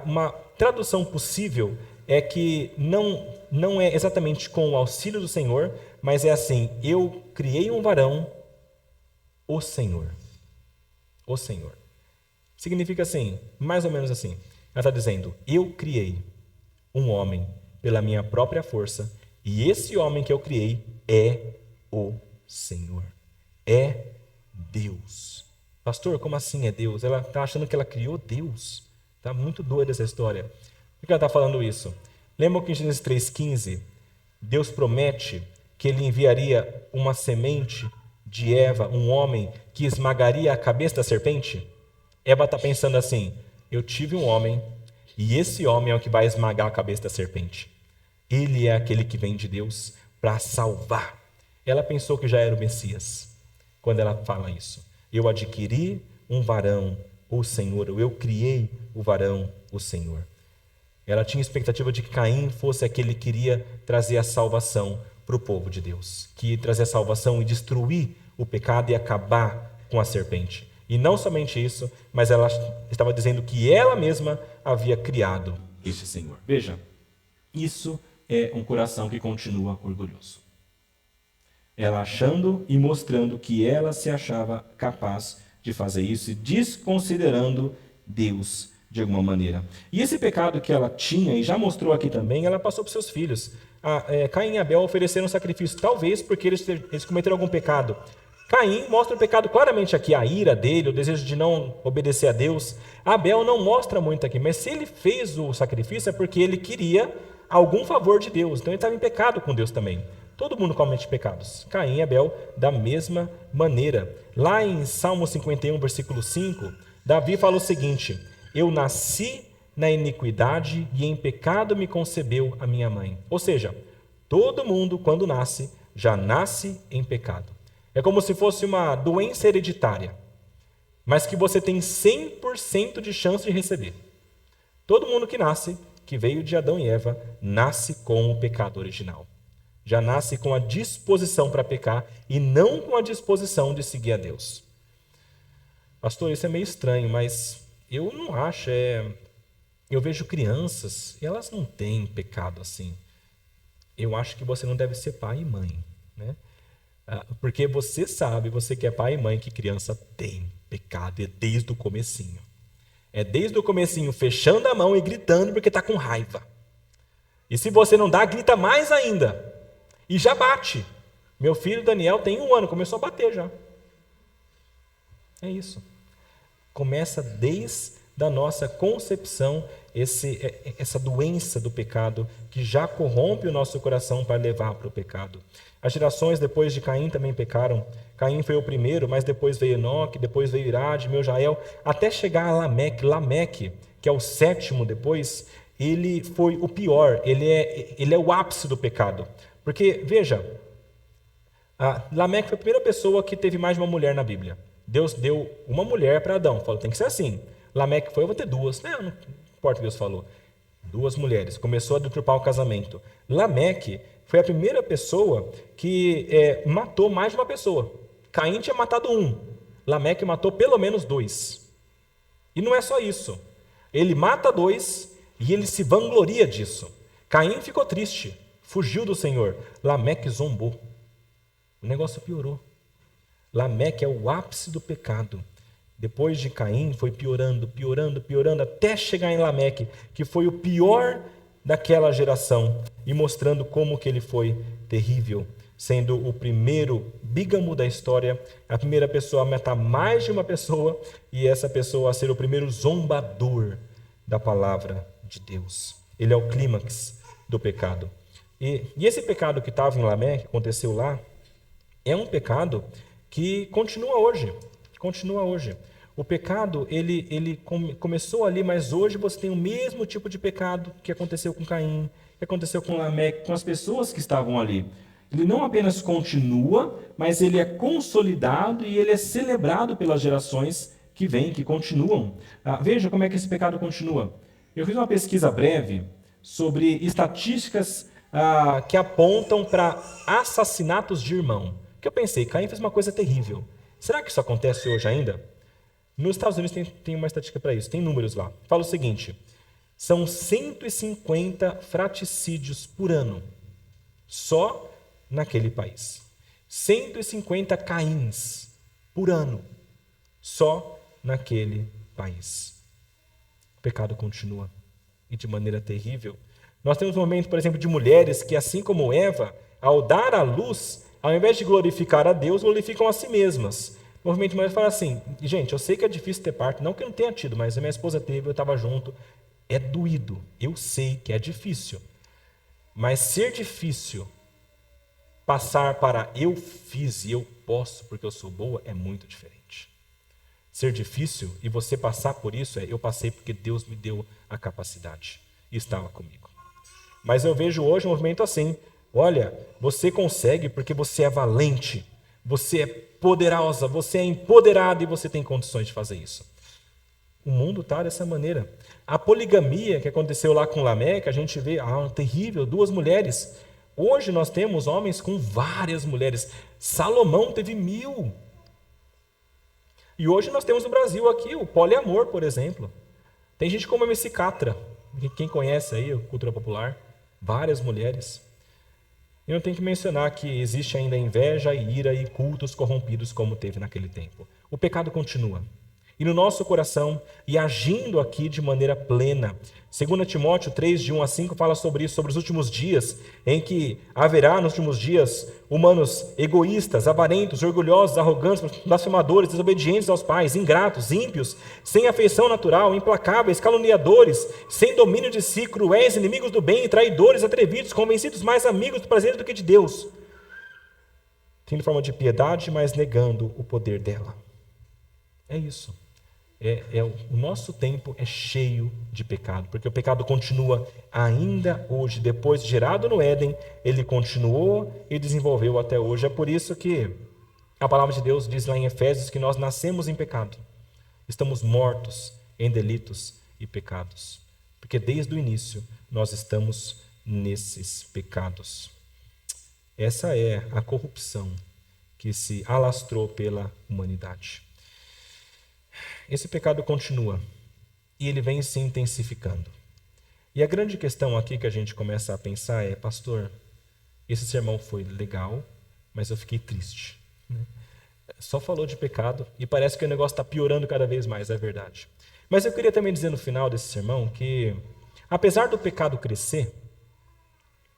uma tradução possível é que não é exatamente com o auxílio do Senhor, mas é assim, eu criei um varão, o Senhor. O Senhor. Significa assim, mais ou menos assim. Ela está dizendo, eu criei um homem pela minha própria força, e esse homem que eu criei é o Senhor. É Deus. Pastor, como assim é Deus? Ela está achando que ela criou Deus. Está muito doida essa história. Por que ela está falando isso? Lembra que em Gênesis 3,15, Deus promete que ele enviaria uma semente de Eva, um homem que esmagaria a cabeça da serpente? Eva está pensando assim, eu tive um homem e esse homem é o que vai esmagar a cabeça da serpente. Ele é aquele que vem de Deus para salvar. Ela pensou que já era o Messias quando ela fala isso. Eu adquiri um varão, o Senhor, eu criei o varão, o Senhor. Ela tinha expectativa de que Caim fosse aquele que iria trazer a salvação para o povo de Deus, que ia trazer a salvação e destruir o pecado e acabar com a serpente. E não somente isso, mas ela estava dizendo que ela mesma havia criado esse Senhor. Veja, isso é um coração que continua orgulhoso. Ela achando e mostrando que ela se achava capaz de fazer isso e desconsiderando Deus de alguma maneira. E esse pecado que ela tinha, e já mostrou aqui também, ela passou para os seus filhos. Caim e Abel ofereceram sacrifício, talvez porque eles cometeram algum pecado. Caim mostra o pecado claramente aqui, a ira dele, o desejo de não obedecer a Deus. Abel não mostra muito aqui, mas se ele fez o sacrifício é porque ele queria algum favor de Deus. Então ele estava em pecado com Deus também. Todo mundo comete pecados. Caim e Abel da mesma maneira. Lá em Salmo 51, versículo 5, Davi fala o seguinte, eu nasci na iniquidade e em pecado me concebeu a minha mãe. Ou seja, todo mundo quando nasce, já nasce em pecado. É como se fosse uma doença hereditária, mas que você tem 100% de chance de receber. Todo mundo que nasce, que veio de Adão e Eva, nasce com o pecado original. Já nasce com a disposição para pecar e não com a disposição de seguir a Deus. Pastor, isso é meio estranho, mas eu não acho. Eu vejo crianças e elas não têm pecado assim. Eu acho que você não deve ser pai e mãe, né? Porque você sabe, você que é pai e mãe, que criança tem pecado, é desde o comecinho. É desde o comecinho, fechando a mão e gritando porque está com raiva. E se você não dá, grita mais ainda. E já bate. Meu filho Daniel tem 1 ano, começou a bater já. É isso. Começa desde a nossa concepção essa doença do pecado que já corrompe o nosso coração para levar para o pecado. As gerações depois de Caim também pecaram. Caim foi o primeiro, mas depois veio Enoque, depois veio Irade, Meujael, até chegar a Lameque. Lameque, que é o sétimo depois, ele foi o pior, ele é o ápice do pecado. Porque, veja, Lameque foi a primeira pessoa que teve mais de uma mulher na Bíblia. Deus deu uma mulher para Adão, falou, tem que ser assim. Lameque foi, eu vou ter duas. Não importa o que Deus falou. 2 mulheres, começou a deturpar o casamento. Lameque foi a primeira pessoa que matou mais de uma pessoa. Caim tinha matado 1, Lameque matou pelo menos 2. E não é só isso. Ele mata 2 e ele se vangloria disso. Caim ficou triste, fugiu do Senhor. Lameque zombou. O negócio piorou. Lameque é o ápice do pecado. Depois de Caim, foi piorando, piorando, piorando, até chegar em Lameque, que foi o pior daquela geração, e mostrando como que ele foi terrível, sendo o primeiro bígamo da história, a primeira pessoa a matar mais de uma pessoa, e essa pessoa a ser o primeiro zombador da palavra de Deus. Ele é o clímax do pecado. E esse pecado que estava em Lameque, que aconteceu lá, é um pecado que continua hoje. Continua hoje. O pecado, ele começou ali, mas hoje você tem o mesmo tipo de pecado que aconteceu com Caim, que aconteceu com Lameque, com as pessoas que estavam ali. Ele não apenas continua, mas ele é consolidado e ele é celebrado pelas gerações que vêm, que continuam. Veja como é que esse pecado continua. Eu fiz uma pesquisa breve sobre estatísticas que apontam para assassinatos de irmão. Que eu pensei, Caim fez uma coisa terrível. Será que isso acontece hoje ainda? Nos Estados Unidos tem uma estatística para isso, tem números lá. Fala o seguinte, são 150 fratricídios por ano, só naquele país. 150 Caíns por ano, só naquele país. O pecado continua, e de maneira terrível. Nós temos um momento, por exemplo, de mulheres que, assim como Eva, ao dar à luz, ao invés de glorificar a Deus, glorificam a si mesmas. O movimento de mulheres fala assim, gente, eu sei que é difícil ter parto, não que eu não tenha tido, mas a minha esposa teve, eu estava junto, é doído, eu sei que é difícil. Mas ser difícil, passar para eu fiz e eu posso porque eu sou boa, é muito diferente. Ser difícil e você passar por isso eu passei porque Deus me deu a capacidade e estava comigo. Mas eu vejo hoje um movimento assim, olha, você consegue porque você é valente, você é poderosa, você é empoderada e você tem condições de fazer isso. O mundo está dessa maneira. A poligamia que aconteceu lá com Lameque, a gente vê, terrível, 2 mulheres. Hoje nós temos homens com várias mulheres. Salomão teve 1000. E hoje nós temos no Brasil aqui o poliamor, por exemplo. Tem gente como MC Catra, quem conhece aí, a cultura popular, várias mulheres. E não tem que mencionar que existe ainda inveja, ira e cultos corrompidos como teve naquele tempo. O pecado continua. E no nosso coração, e agindo aqui de maneira plena. 2 Timóteo 3, de 1 a 5, fala sobre isso, sobre os últimos dias, em que haverá nos últimos dias humanos egoístas, avarentos, orgulhosos, arrogantes, blasfemadores, desobedientes aos pais, ingratos, ímpios, sem afeição natural, implacáveis, caluniadores, sem domínio de si, cruéis, inimigos do bem, traidores, atrevidos, convencidos mais amigos do prazer do que de Deus, tendo forma de piedade, mas negando o poder dela. É isso. O nosso tempo é cheio de pecado, porque o pecado continua ainda hoje, depois de gerado no Éden, ele continuou e desenvolveu até hoje. É por isso que a palavra de Deus diz lá em Efésios que nós nascemos em pecado, estamos mortos em delitos e pecados, porque desde o início nós estamos nesses pecados. Essa é a corrupção que se alastrou pela humanidade. Esse pecado continua e ele vem se intensificando. E a grande questão aqui que a gente começa a pensar é, pastor, esse sermão foi legal, mas eu fiquei triste. Só falou de pecado e parece que o negócio está piorando cada vez mais, é verdade. Mas eu queria também dizer no final desse sermão que, apesar do pecado crescer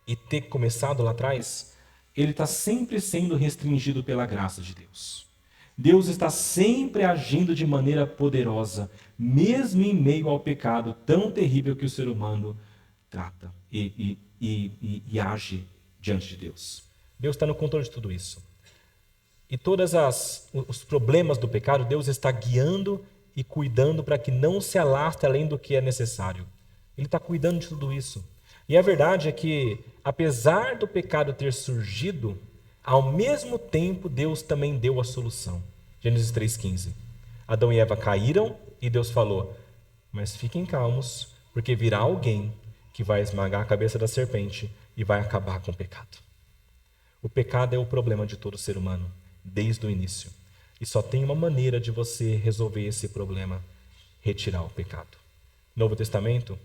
e ter começado lá atrás, ele está sempre sendo restringido pela graça de Deus. Deus está sempre agindo de maneira poderosa, mesmo em meio ao pecado tão terrível que o ser humano trata e age diante de Deus. Deus está no controle de tudo isso. E todos os problemas do pecado, Deus está guiando e cuidando para que não se alastre além do que é necessário. Ele está cuidando de tudo isso. E a verdade é que, apesar do pecado ter surgido, ao mesmo tempo Deus também deu a solução. Gênesis 3,15. Adão e Eva caíram e Deus falou: mas fiquem calmos, porque virá alguém que vai esmagar a cabeça da serpente e vai acabar com o pecado. O pecado é o problema de todo ser humano, desde o início. E só tem uma maneira de você resolver esse problema: retirar o pecado. No Novo Testamento,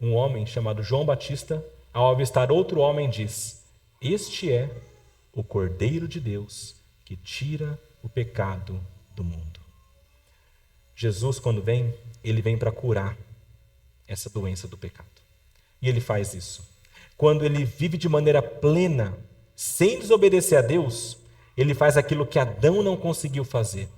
um homem chamado João Batista, ao avistar outro homem, diz: este é o Cordeiro de Deus que tira o pecado do mundo. Jesus, quando vem, ele vem para curar essa doença do pecado. E ele faz isso. Quando ele vive de maneira plena, sem desobedecer a Deus, ele faz aquilo que Adão não conseguiu fazer.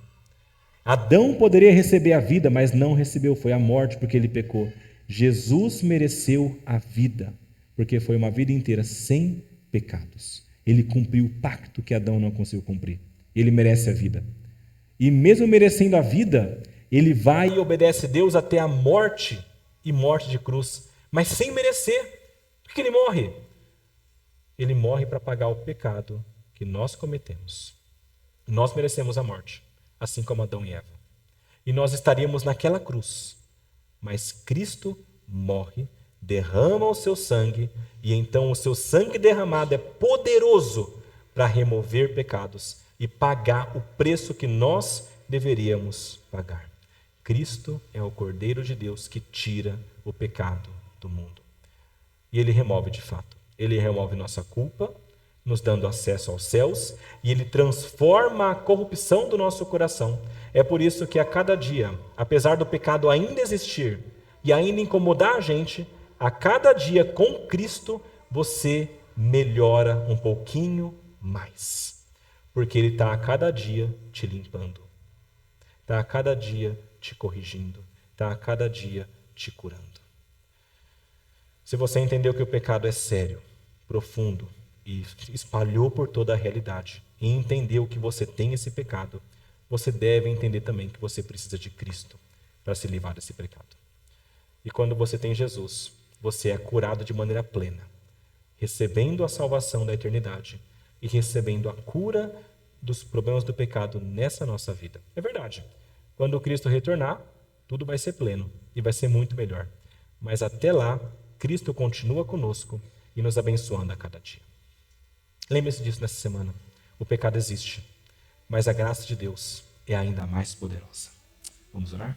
Adão poderia receber a vida, mas não recebeu, foi a morte porque ele pecou. Jesus mereceu a vida, porque foi uma vida inteira sem pecados. Ele cumpriu o pacto que Adão não conseguiu cumprir. Ele merece a vida. E mesmo merecendo a vida, ele vai e obedece a Deus até a morte, e morte de cruz, mas sem merecer. Por que ele morre? Ele morre para pagar o pecado que nós cometemos. Nós merecemos a morte, assim como Adão e Eva. E nós estaríamos naquela cruz, mas Cristo morre, derrama o seu sangue, e então o seu sangue derramado é poderoso para remover pecados e pagar o preço que nós deveríamos pagar. Cristo é o Cordeiro de Deus que tira o pecado do mundo. E ele remove de fato. Ele remove nossa culpa, nos dando acesso aos céus, e ele transforma a corrupção do nosso coração. É por isso que a cada dia, apesar do pecado ainda existir e ainda incomodar a gente, a cada dia com Cristo você melhora um pouquinho mais. Porque ele está a cada dia te limpando, está a cada dia te corrigindo, está a cada dia te curando. Se você entendeu que o pecado é sério, profundo e espalhou por toda a realidade, e entendeu que você tem esse pecado, você deve entender também que você precisa de Cristo para se livrar desse pecado. E quando você tem Jesus, você é curado de maneira plena, recebendo a salvação da eternidade e recebendo a cura dos problemas do pecado nessa nossa vida. É verdade. Quando Cristo retornar, tudo vai ser pleno e vai ser muito melhor. Mas até lá, Cristo continua conosco e nos abençoando a cada dia. Lembre-se disso nessa semana. O pecado existe, mas a graça de Deus é ainda mais poderosa. Vamos orar?